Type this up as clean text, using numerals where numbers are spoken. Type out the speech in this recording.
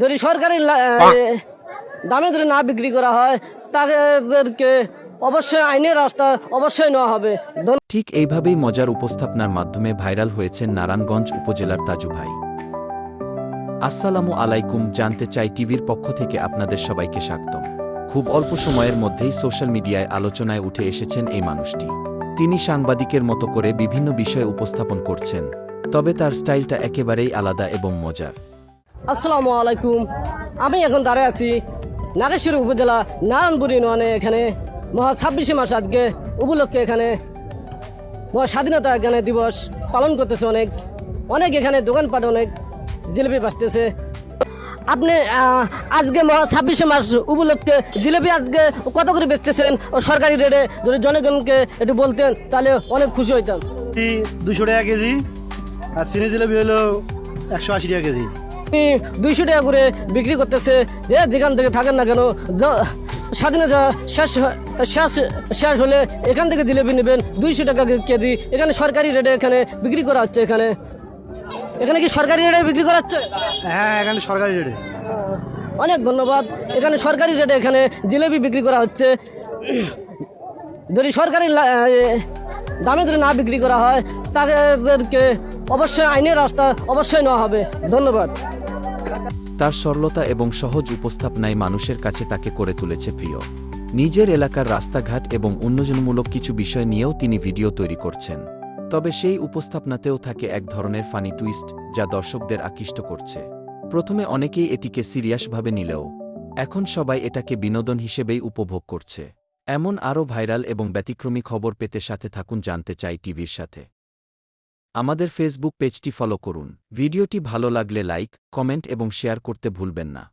যদি সরকারি দামে যদি না বিক্রি করা হয় তাদেরকে অবশ্যই আইনের রাস্তা অবশ্যই নেওয়া হবে। ঠিক এইভাবেই মজার উপস্থাপনার মাধ্যমে ভাইরাল হয়েছেন নারায়ণগঞ্জ উপজেলার তাজু ভাই। আসসালামু আলাইকুম, জানতে চাই টিভির পক্ষ থেকে আপনাদের সবাইকে স্বাগতম। খুব অল্প সময়ের মধ্যেই সোশ্যাল মিডিয়ায় আলোচনায় উঠে এসেছেন এই মানুষটি। তিনি সাংবাদিকের মতো করে বিভিন্ন বিষয় উপস্থাপন করছেন, তবে তার স্টাইলটা একেবারেই আলাদা এবং মজার। আসসালামু আলাইকুম, আমি এখন দাঁড়িয়ে আছি নাগেশ্বরী উপজেলা নারায়ণপুর ইউনিয়নে। এখানে মহা 26শে মাস আজকে উপলক্ষে এখানে মহা স্বাধীনতা এখানে দিবস পালন করতেছে। অনেক এখানে দোকানপাট অনেক জিলিপি বাঁচতেছে। আপনি আজকে মহা 26শে মাস উপলক্ষে জিলিপি আজকে কত করে বেচতেছেন ও সরকারি রেটে যদি জনগণকে একটু বলতেন তাহলে অনেক খুশি হইতাম। 200 টাকা কেজি আর চিনি জিলাপি হলো 180 টাকা কেজি। 200 টাকা করে বিক্রি করতেছে। যে যেখান থেকে থাকেন না কেন, স্বাধীনতা শেষ হলে এখান থেকে জিলেপি নেবেন 200 টাকা কেজি। এখানে সরকারি রেটে এখানে বিক্রি করা হচ্ছে। এখানে কি সরকারি রেটে বিক্রি করা হচ্ছে? হ্যাঁ, এখানে সরকারি রেটে। অনেক ধন্যবাদ। এখানে সরকারি রেটে এখানে জিলেপি বিক্রি করা হচ্ছে। যদি সরকারি দামে যদি না বিক্রি করা হয় তাদেরকে অবশ্যই আইনের রাস্তা অবশ্যই নেওয়া হবে। ধন্যবাদ। তার সরলতা এবং সহজ উপস্থাপনায় মানুষের কাছে তাকে করে তুলেছে প্রিয়। নিজের এলাকার রাস্তাঘাট এবং উন্নয়নমূলক কিছু বিষয় নিয়েও তিনি ভিডিও তৈরি করছেন, তবে সেই উপস্থাপনাতেও থাকে এক ধরনের ফানি টুইস্ট যা দর্শকদের আকৃষ্ট করছে। প্রথমে অনেকেই এটিকে সিরিয়াসভাবে নিলেও এখন সবাই এটাকে বিনোদন হিসেবেই উপভোগ করছে। এমন আরও ভাইরাল এবং ব্যতিক্রমী খবর পেতে সাথে থাকুন জানতে চাই টিভির সাথে। আমাদের ফেসবুক পেজটি ফলো করুন। ভিডিওটি ভালো লাগলে লাইক, কমেন্ট এবং শেয়ার করতে ভুলবেন না।